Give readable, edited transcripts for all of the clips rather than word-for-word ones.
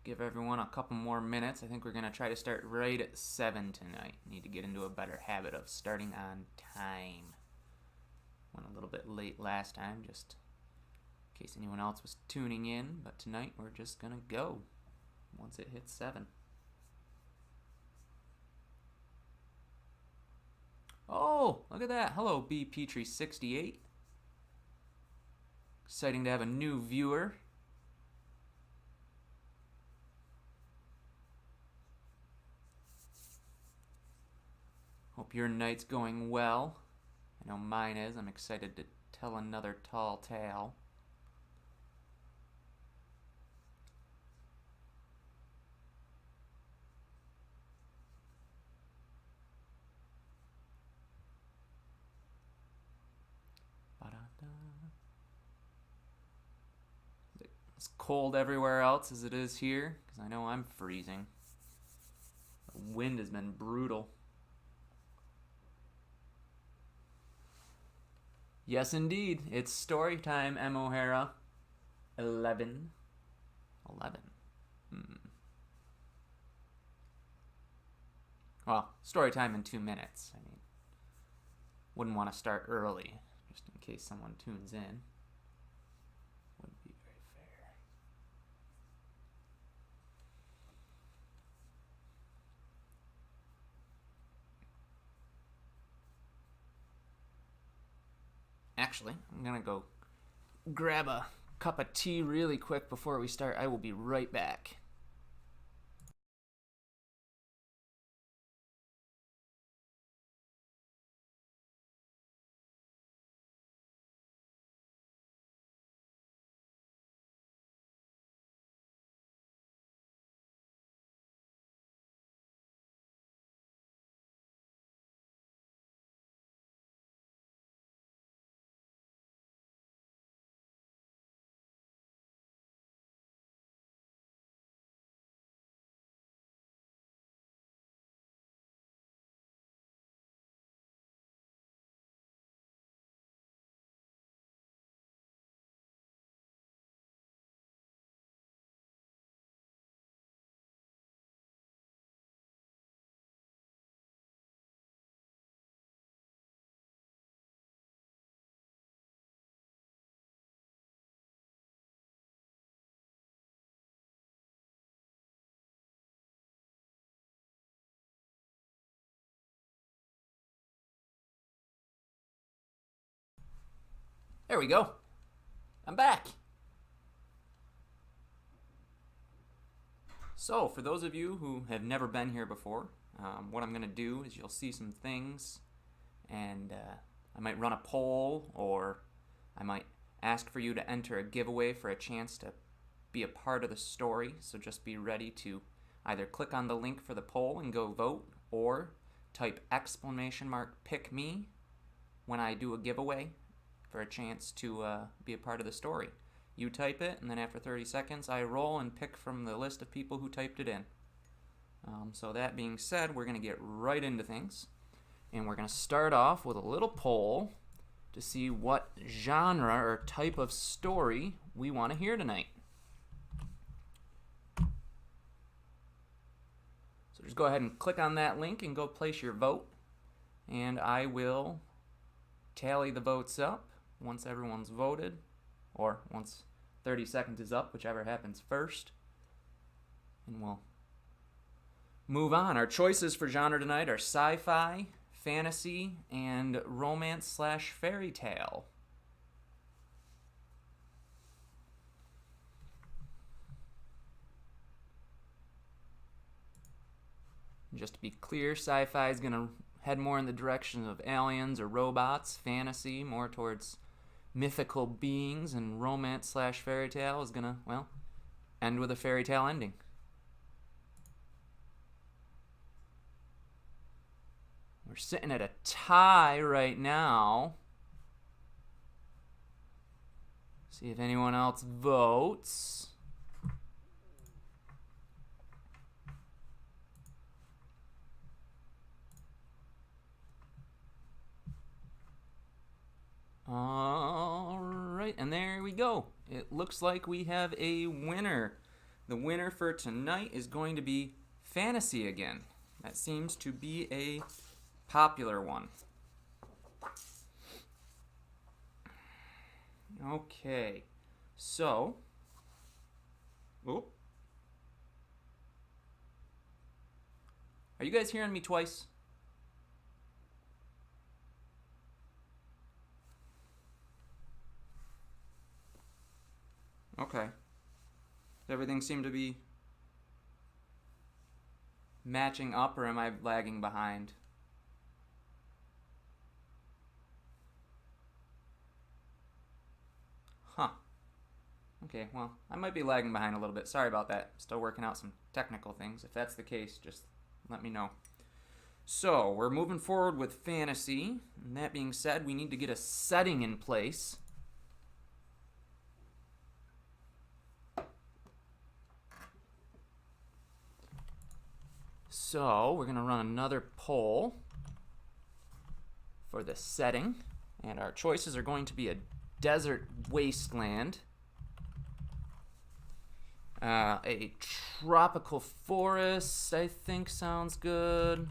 give everyone a couple more minutes. I think we're going to try to start right at 7 tonight. Need to get into a better habit of starting on time. Went a little bit late last time, just in case anyone else was tuning in. But tonight we're just going to go once it hits 7. Oh, look at that. Hello, B. Petrie68. Exciting to have a new viewer. Hope your night's going well. I know mine is. I'm excited to tell another tall tale. It's cold everywhere else as it is here, because I know I'm freezing. The wind has been brutal. Yes, indeed. It's story time, M. O'Hara. 11. Well, story time in 2 minutes. I mean, wouldn't want to start early, just in case someone tunes in. Wouldn't be very fair. Actually, I'm gonna go grab a cup of tea really quick before we start. I will be right back. There we go. I'm back. So, for those of you who have never been here before, what I'm going to do is you'll see some things, and I might run a poll, or I might ask for you to enter a giveaway for a chance to be a part of the story. So just be ready to either click on the link for the poll and go vote, or type !pick me when I do a giveaway for a chance to be a part of the story. You type it, and then after 30 seconds, I roll and pick from the list of people who typed it in. So that being said, we're going to get right into things. And we're going to start off with a little poll to see what genre or type of story we want to hear tonight. So just go ahead and click on that link and go place your vote. And I will tally the votes up once everyone's voted, or once 30 seconds is up, whichever happens first. And we'll move on. Our choices for genre tonight are sci-fi, fantasy, and romance/fairy tale. Just to be clear, sci-fi is going to head more in the direction of aliens or robots. Fantasy, more towards mythical beings, and romance/fairy tale is gonna, well, end with a fairy tale ending. We're sitting at a tie right now. See if anyone else votes. All right, and there we go. It looks like we have a winner. The winner for tonight is going to be fantasy again. That seems to be a popular one. Okay, so, are you guys hearing me twice? Okay. Does everything seem to be matching up, or am I lagging behind? Huh. Okay, well, I might be lagging behind a little bit. Sorry about that. Still working out some technical things. If that's the case, just let me know. So, we're moving forward with fantasy. And that being said, we need to get a setting in place. So, we're going to run another poll for the setting. And our choices are going to be a desert wasteland, a tropical forest, I think sounds good.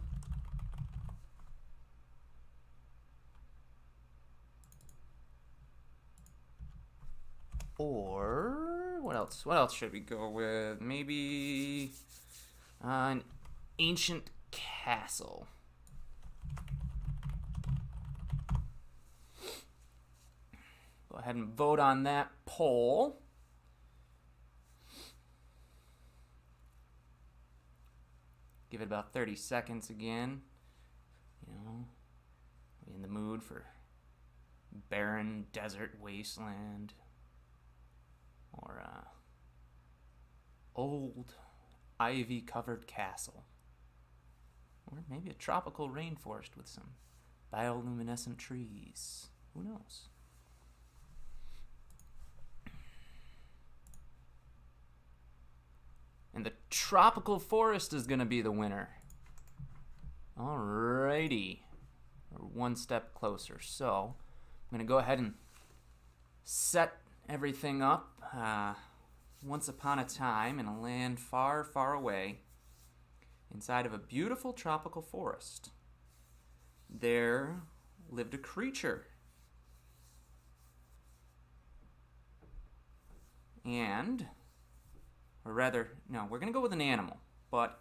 Or what else? What else should we go with? Maybe an ancient castle. Go ahead and vote on that poll. Give it about 30 seconds again. You know, in the mood for barren desert wasteland or old ivy-covered castle, or maybe a tropical rainforest with some bioluminescent trees. Who knows? And the tropical forest is going to be the winner. Alrighty. We're one step closer. So, I'm going to go ahead and set everything up. Once upon a time, in a land far, far away, inside of a beautiful tropical forest, there lived a creature. And... or rather, no, we're going to go with an animal, but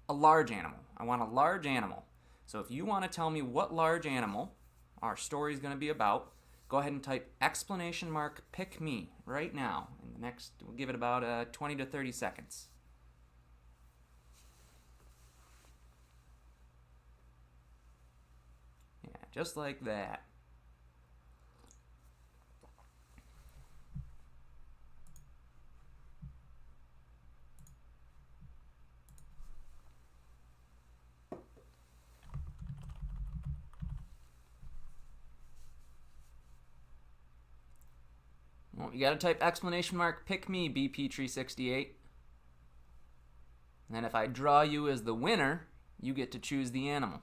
a large animal. I want a large animal. So if you want to tell me what large animal our story is going to be about, go ahead and type exclamation mark pick me right now. In the next, we'll give it about 20 to 30 seconds. Yeah, just like that. Well, you gotta type exclamation mark pick me BP368. And then if I draw you as the winner, you get to choose the animal.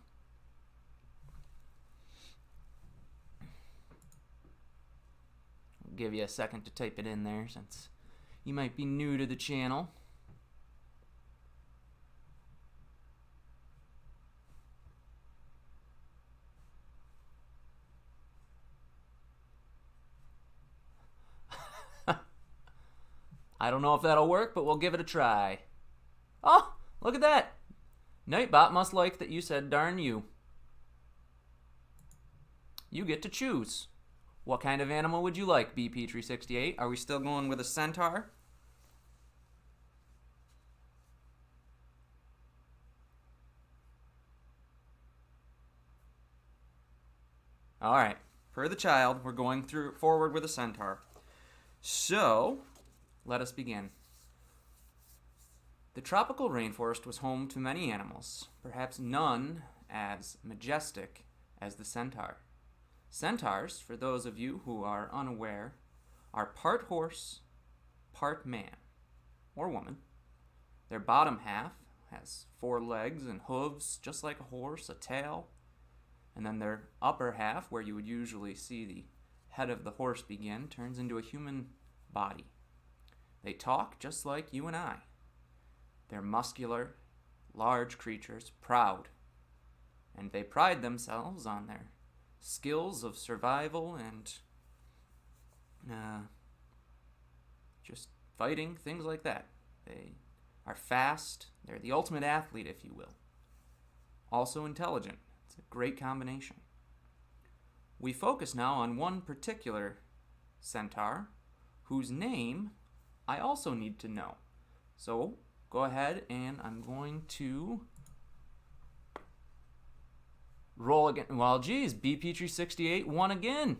I'll give you a second to type it in there since you might be new to the channel. I don't know if that'll work, but we'll give it a try. Oh, look at that. Nightbot must like that you said darn you. You get to choose. What kind of animal would you like, BP368? Are we still going with a centaur? All right. Per the child, we're going forward with a centaur. So, let us begin. The tropical rainforest was home to many animals, perhaps none as majestic as the centaur. Centaurs, for those of you who are unaware, are part horse, part man, or woman. Their bottom half has 4 legs and hooves, just like a horse, a tail, and then their upper half, where you would usually see the head of the horse begin, turns into a human body. They talk just like you and I. They're muscular, large creatures, proud, and they pride themselves on their skills of survival and just fighting, things like that. They are fast. They're the ultimate athlete, if you will. Also intelligent. It's a great combination. We focus now on one particular centaur, whose name I also need to know. So go ahead and I'm going to roll again. Well, geez, BP368 won again.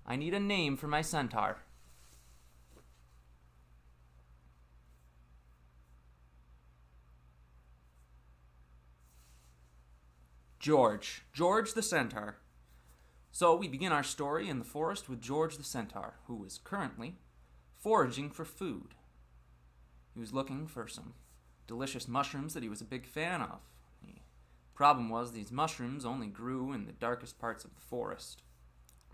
I need a name for my centaur. George the centaur. So we begin our story in the forest with George the centaur, who is currently foraging for food. He was looking for some delicious mushrooms that he was a big fan of. The problem was these mushrooms only grew in the darkest parts of the forest.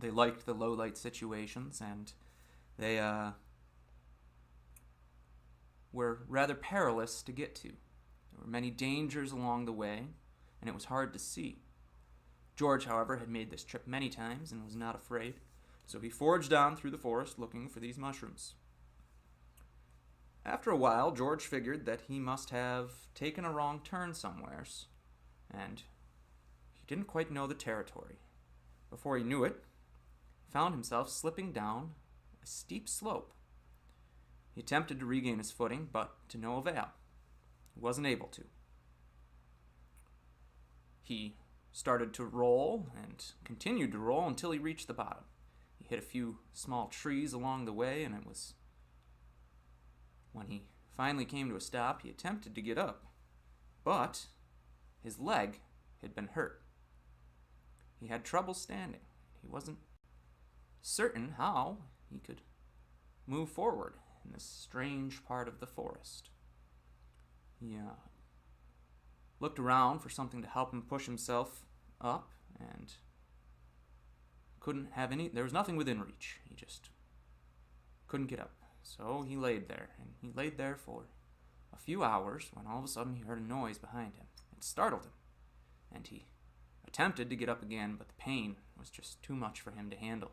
They liked the low light situations, and they were rather perilous to get to. There were many dangers along the way, and it was hard to see. George, however, had made this trip many times and was not afraid, so he foraged on through the forest looking for these mushrooms. After a while, George figured that he must have taken a wrong turn somewheres, and he didn't quite know the territory. Before he knew it, he found himself slipping down a steep slope. He attempted to regain his footing, but to no avail. He wasn't able to. He started to roll and continued to roll until he reached the bottom. He hit a few small trees along the way, and it was when he finally came to a stop, he attempted to get up, but his leg had been hurt. He had trouble standing. He wasn't certain how he could move forward in this strange part of the forest. He looked around for something to help him push himself up, and there was nothing within reach. He just couldn't get up. So he laid there, and he laid there for a few hours when all of a sudden he heard a noise behind him. It startled him, and he attempted to get up again, but the pain was just too much for him to handle.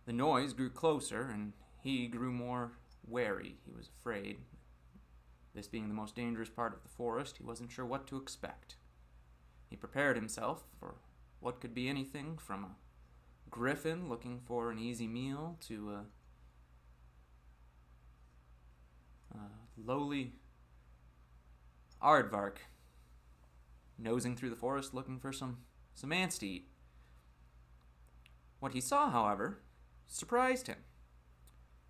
The noise grew closer, and he grew more wary. He was afraid. This being the most dangerous part of the forest, he wasn't sure what to expect. He prepared himself for what could be anything from a griffin looking for an easy meal to a lowly aardvark nosing through the forest looking for some ants to eat. What he saw, however, surprised him.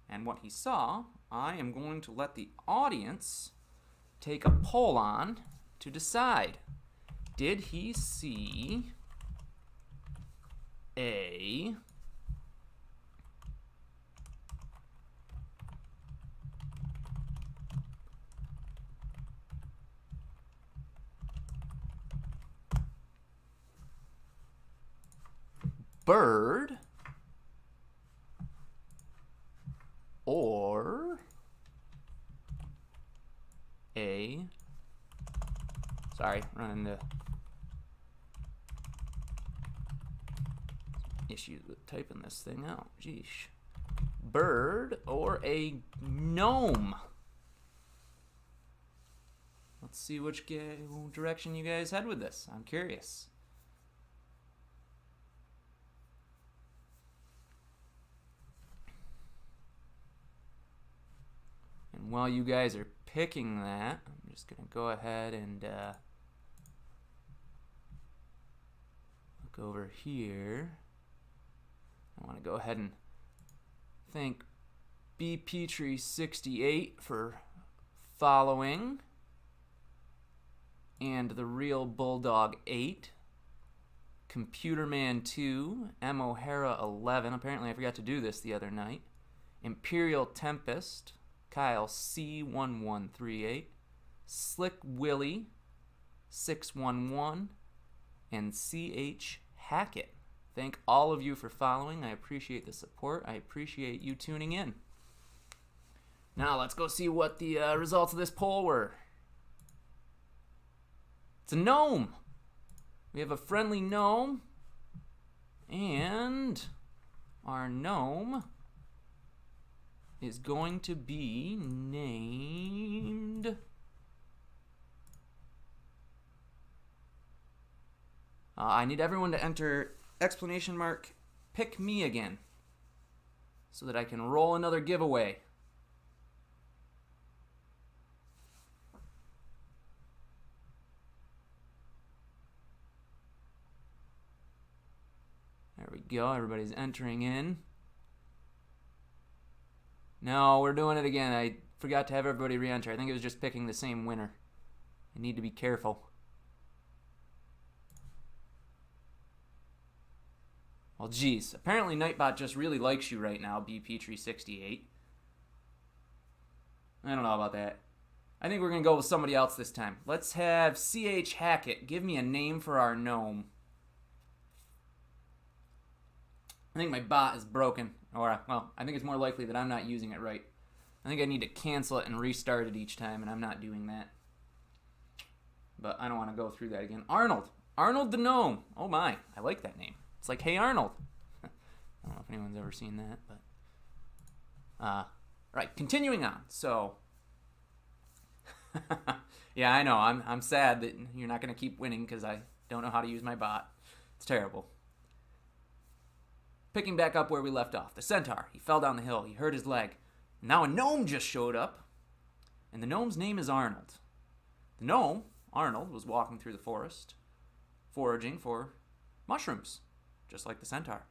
And what he saw, I am going to let the audience take a poll on to decide. Did he see a bird or running into issues with typing this thing out. Geesh. Bird or a gnome? Let's see which direction you guys head with this. I'm curious. And while you guys are picking that, I'm just going to go ahead and look over here. I want to go ahead and thank BP368 for following, and the Real Bulldog 8, Computerman 2, M. O'Hara 11. Apparently I forgot to do this the other night. Imperial Tempest, Kyle C1138, Slick Willie 611, and CH Hackett thank all of you for following. I appreciate the support. I appreciate you tuning in. Now let's go see what the results of this poll were. It's a gnome. We have a friendly gnome. And our gnome is going to be named... I need everyone to enter exclamation mark pick me again so that I can roll another giveaway. There we go. Everybody's entering in. No, we're doing it again. I forgot to have everybody re-enter. I think it was just picking the same winner. I need to be careful. Well, geez. Apparently Nightbot just really likes you right now, BP368. I don't know about that. I think we're going to go with somebody else this time. Let's have CH Hackett give me a name for our gnome. I think my bot is broken. Or, well, I think it's more likely that I'm not using it right. I think I need to cancel it and restart it each time, and I'm not doing that. But I don't want to go through that again. Arnold. Arnold the Gnome. Oh my, I like that name. It's like, hey Arnold. I don't know if anyone's ever seen that, but... right, continuing on. So... yeah, I know. I'm sad that you're not going to keep winning because I don't know how to use my bot. It's terrible. Picking back up where we left off. The centaur. He fell down the hill. He hurt his leg. Now a gnome just showed up. And the gnome's name is Arnold. The gnome, Arnold, was walking through the forest, foraging for mushrooms, just like the centaur,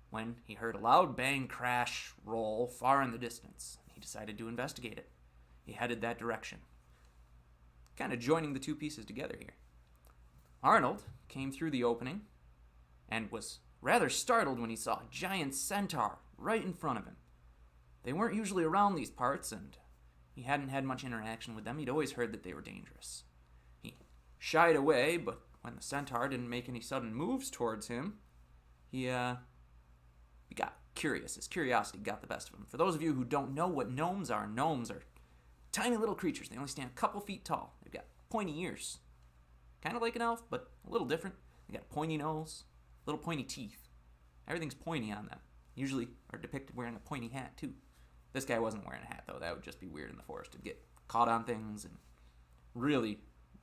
when he heard a loud bang, crash, roll far in the distance. He decided to investigate it. He headed that direction, kind of joining the two pieces together here. Arnold came through the opening and was rather startled when he saw a giant centaur right in front of him. They weren't usually around these parts, and he hadn't had much interaction with them. He'd always heard that they were dangerous. He shied away, but when the centaur didn't make any sudden moves towards him, he got curious. His curiosity got the best of him. For those of you who don't know what gnomes are tiny little creatures. They only stand a couple feet tall. They've got pointy ears. Kind of like an elf, but a little different. They got a pointy nose, little pointy teeth. Everything's pointy on them. Usually are depicted wearing a pointy hat, too. This guy wasn't wearing a hat, though. That would just be weird in the forest. It'd get caught on things and really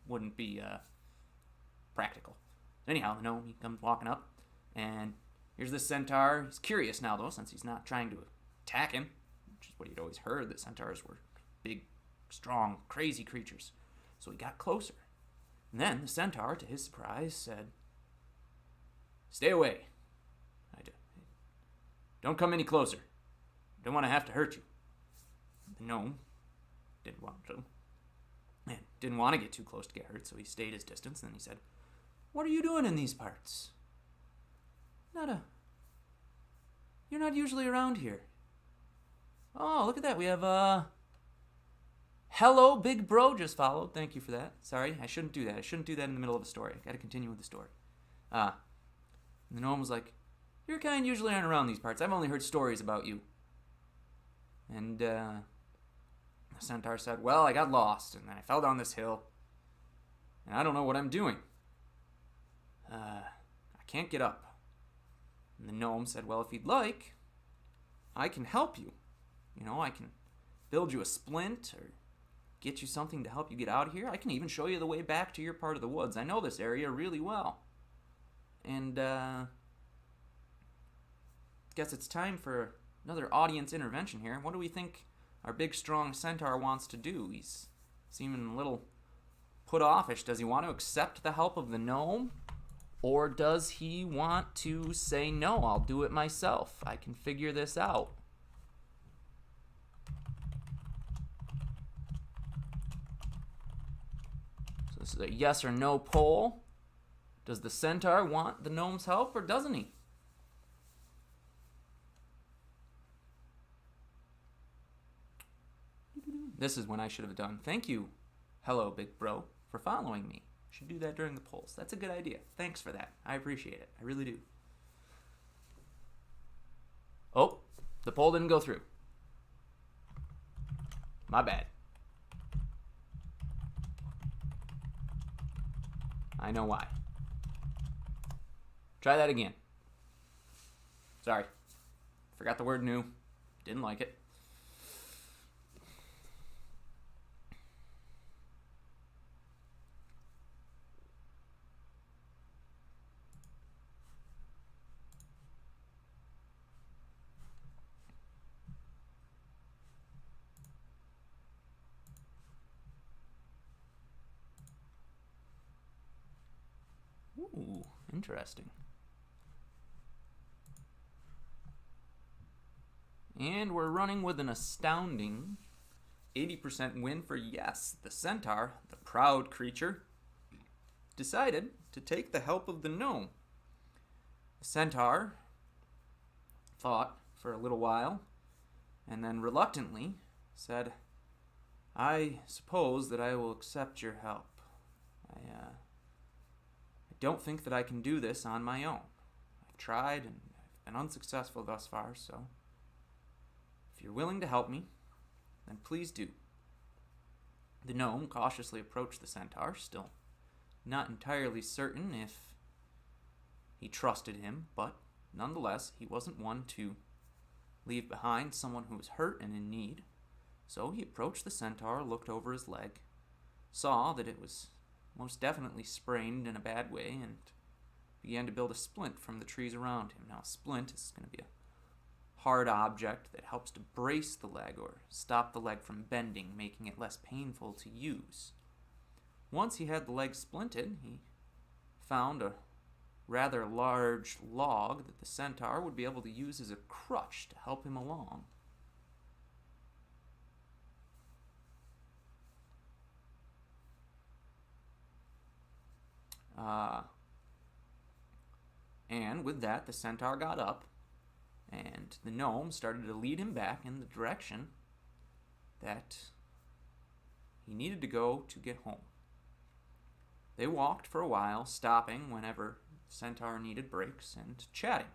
wouldn't be practical. Anyhow, the gnome, he comes walking up, and here's this centaur. He's curious now, though, since he's not trying to attack him, which is what he'd always heard, that centaurs were big, strong, crazy creatures. So he got closer. And then the centaur, to his surprise, said, "Stay away. Don't come any closer. Don't want to have to hurt you." The gnome didn't want to. And didn't want to get too close to get hurt, so he stayed his distance. And then he said, "What are you doing in these parts? You're not usually around here." Oh, look at that. We have, hello, big bro just followed. Thank you for that. Sorry, I shouldn't do that. I shouldn't do that in the middle of a story. I gotta continue with the story. And the gnome was like, "Your kind usually aren't around these parts. I've only heard stories about you." And the centaur said, "Well, I got lost, and then I fell down this hill, and I don't know what I'm doing. I can't get up." And the gnome said, "Well, if you'd like, I can help you. You know, I can build you a splint or get you something to help you get out of here. I can even show you the way back to your part of the woods. I know this area really well. And, guess it's time for another audience intervention here. What do we think our big, strong centaur wants to do? He's seeming a little put offish. Does he want to accept the help of the gnome? Or does he want to say, "No, I'll do it myself. I can figure this out"? So this is a yes or no poll. Does the centaur want the gnome's help, or doesn't he? This is when I should have done. Thank you, hello, big bro, for following me. Should do that during the polls. That's a good idea. Thanks for that. I appreciate it. I really do. The pole didn't go through. My bad. I know why. Try that again. Sorry. Forgot the word new. Didn't like it. Ooh, interesting. And we're running with an astounding 80% win for yes. The Centaur, the proud creature, decided to take the help of the gnome. The Centaur thought for a little while and then reluctantly said, I suppose that I will accept your help. I don't think that I can do this on my own. I've tried and I've been unsuccessful thus far, so if you're willing to help me, then please do. The gnome cautiously approached the Centaur, still not entirely certain if he trusted him, but nonetheless, he wasn't one to leave behind someone who was hurt and in need. So he approached the Centaur, looked over his leg, saw that it was most definitely sprained in a bad way, and began to build a splint from the trees around him. Now, a splint is going to be a hard object that helps to brace the leg or stop the leg from bending, making it less painful to use. Once he had the leg splinted, he found a rather large log that the Centaur would be able to use as a crutch to help him along. And with that, the Centaur got up, and the gnome started to lead him back in the direction that he needed to go to get home. They walked for a while, stopping whenever the Centaur needed breaks and chatting.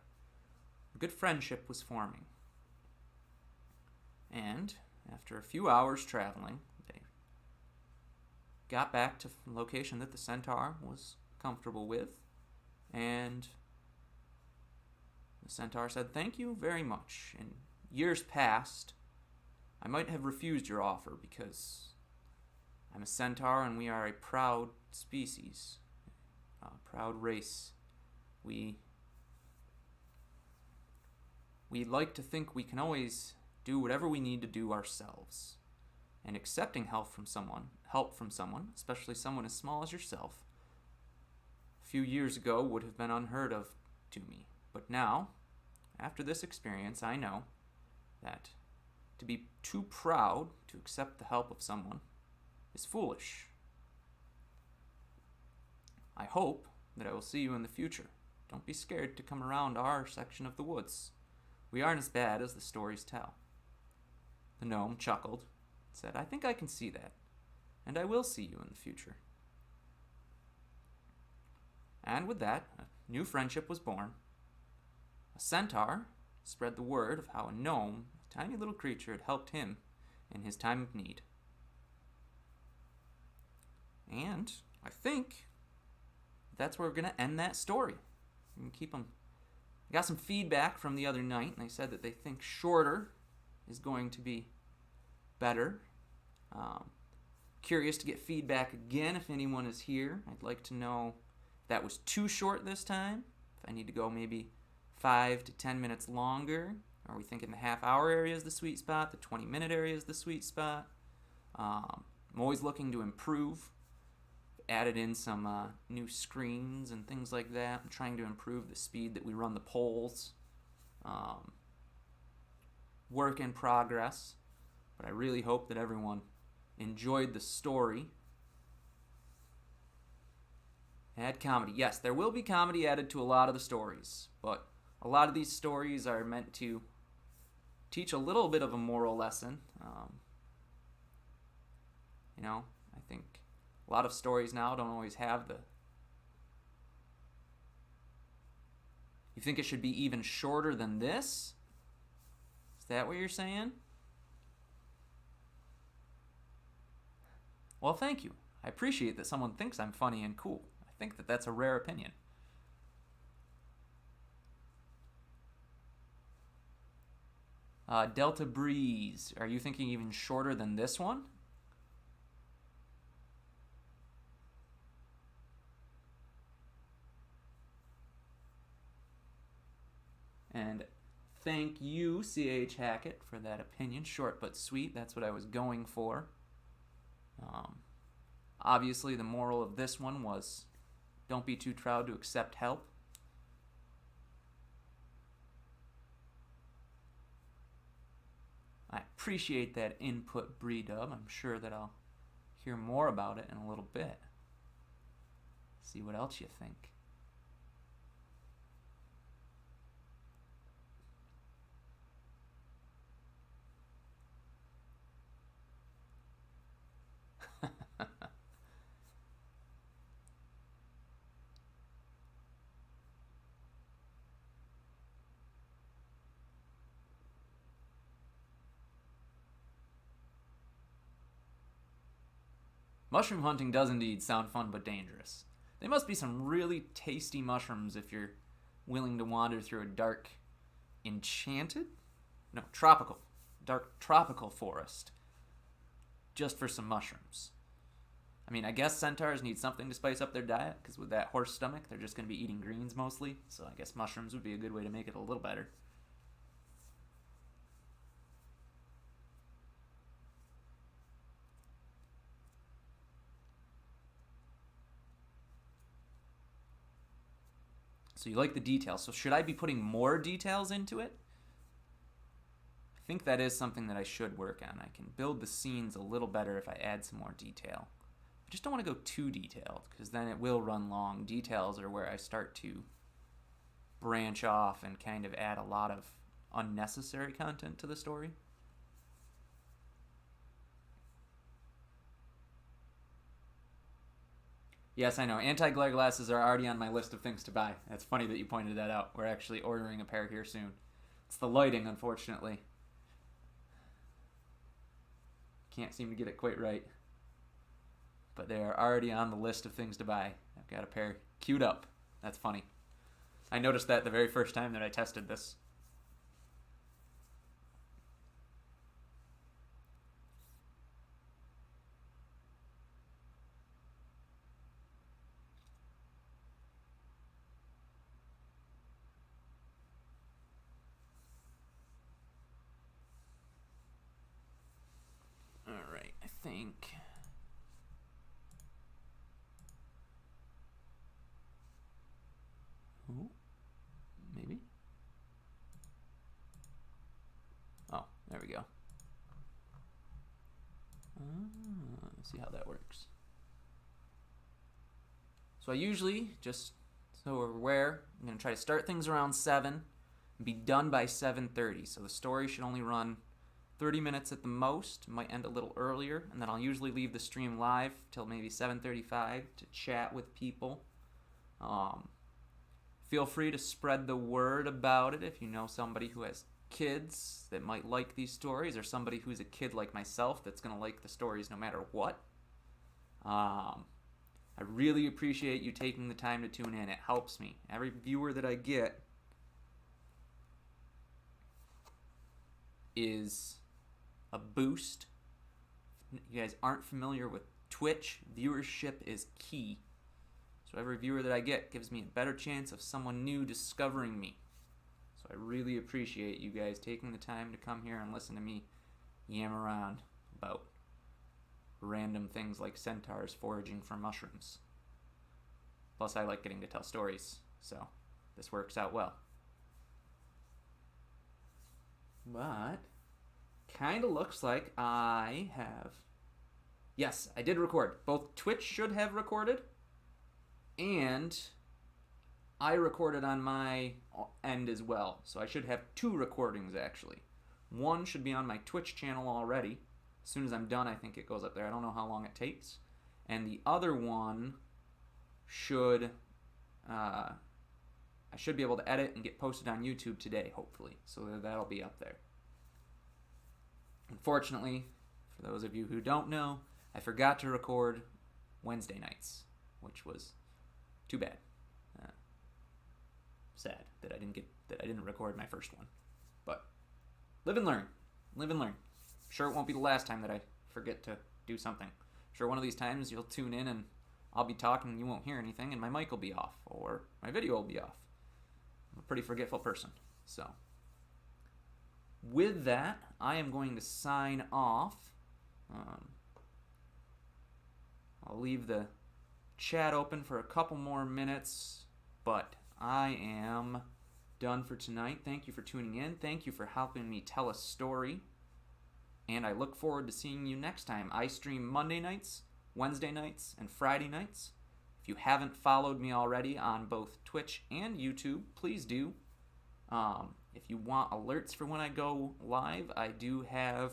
A good friendship was forming. And after a few hours traveling, they got back to the location that the Centaur was comfortable with, and the Centaur said, "Thank you very much. In years past, I might have refused your offer because I'm a Centaur and we are a proud species, a proud race. We like to think we can always do whatever we need to do ourselves. And accepting help from someone, especially someone as small as yourself, a few years ago would have been unheard of to me. But now, after this experience, I know that to be too proud to accept the help of someone is foolish. I hope that I will see you in the future. Don't be scared to come around our section of the woods. We aren't as bad as the stories tell." The gnome chuckled and said, "I think I can see that, and I will see you in the future." And with that, a new friendship was born. A Centaur spread the word of how a gnome, a tiny little creature, had helped him in his time of need. And I think that's where we're going to end that story. We can keep them. I got some feedback from the other night, and they said that they think shorter is going to be better. Curious to get feedback again if anyone is here. I'd like to know if that was too short this time, if I need to go maybe 5 to 10 minutes longer. Are we thinking the half-hour area is the sweet spot? The 20-minute area is the sweet spot? I'm always looking to improve. Added in some new screens and things like that. I'm trying to improve the speed that we run the polls. Work in progress. But I really hope that everyone enjoyed the story. Add comedy. Yes, there will be comedy added to a lot of the stories, but a lot of these stories are meant to teach a little bit of a moral lesson. I think a lot of stories now don't always have the... You think it should be even shorter than this? that what you're saying? Well, thank you. I appreciate that someone thinks I'm funny and cool. I think that that's a rare opinion. Delta Breeze. Are you thinking even shorter than this one? And thank you, C.H. Hackett, for that opinion. Short but sweet. That's what I was going for. Obviously, the moral of this one was don't be too proud to accept help. I appreciate that input, Bree-Dub. I'm sure that I'll hear more about it in a little bit. See what else you think. Mushroom hunting does indeed sound fun but dangerous. They must be some really tasty mushrooms if you're willing to wander through a dark, enchanted? No, tropical. Dark tropical forest. Just for some mushrooms. I mean, I guess centaurs need something to spice up their diet, because with that horse stomach, they're just going to be eating greens mostly, so I guess mushrooms would be a good way to make it a little better. So you like the details. So should I be putting more details into it? I think that is something that I should work on. I can build the scenes a little better if I add some more detail. I just don't want to go too detailed, because then it will run long. Details are where I start to branch off and kind of add a lot of unnecessary content to the story. Yes, I know. Anti-glare glasses are already on my list of things to buy. That's funny that you pointed that out. We're actually ordering a pair here soon. It's the lighting, unfortunately. Can't seem to get it quite right. But they are already on the list of things to buy. I've got a pair queued up. That's funny. I noticed that the very first time that I tested this. Alright, I think... Ooh, maybe? Oh, there we go. Let's see how that works. So I usually, just so we're aware, I'm going to try to start things around 7 and be done by 7:30. So the story should only run 30 minutes at the most, might end a little earlier, and then I'll usually leave the stream live till maybe 7:35 to chat with people. Feel free to spread the word about it if you know somebody who has kids that might like these stories, or somebody who's a kid like myself that's going to like the stories no matter what. I really appreciate you taking the time to tune in. It helps me. Every viewer that I get is a boost. If you guys aren't familiar with Twitch, viewership is key. So every viewer that I get gives me a better chance of someone new discovering me. So I really appreciate you guys taking the time to come here and listen to me yam around about random things like centaurs foraging for mushrooms. Plus I like getting to tell stories, so this works out well. But kind of looks like I have... Yes, I did record. Both Twitch should have recorded, and I recorded on my end as well. So I should have 2 recordings, actually. One should be on my Twitch channel already. As soon as I'm done, I think it goes up there. I don't know how long it takes. And the other one should... I should be able to edit and get posted on YouTube today, hopefully. So that'll be up there. Unfortunately, for those of you who don't know, I forgot to record Wednesday nights, which was too bad. Sad that I didn't record my first one. But live and learn. Live and learn. Sure, it won't be the last time that I forget to do something. Sure, one of these times you'll tune in and I'll be talking and you won't hear anything and my mic will be off or my video will be off. I'm a pretty forgetful person. So, with that, I am going to sign off. I'll leave the chat open for a couple more minutes, but I am done for tonight. Thank you for tuning in. Thank you for helping me tell a story. And I look forward to seeing you next time. I stream Monday nights, Wednesday nights, and Friday nights. If you haven't followed me already on both Twitch and YouTube, please do. If you want alerts for when I go live, I do have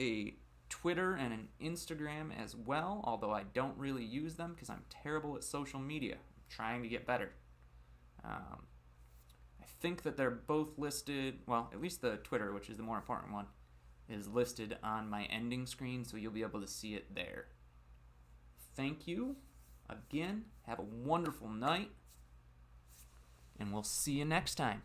a Twitter and an Instagram as well, although I don't really use them because I'm terrible at social media. I'm trying to get better. I think that they're both listed, well, at least the Twitter, which is the more important one, is listed on my ending screen, so you'll be able to see it there. Thank you again. Have a wonderful night, and we'll see you next time.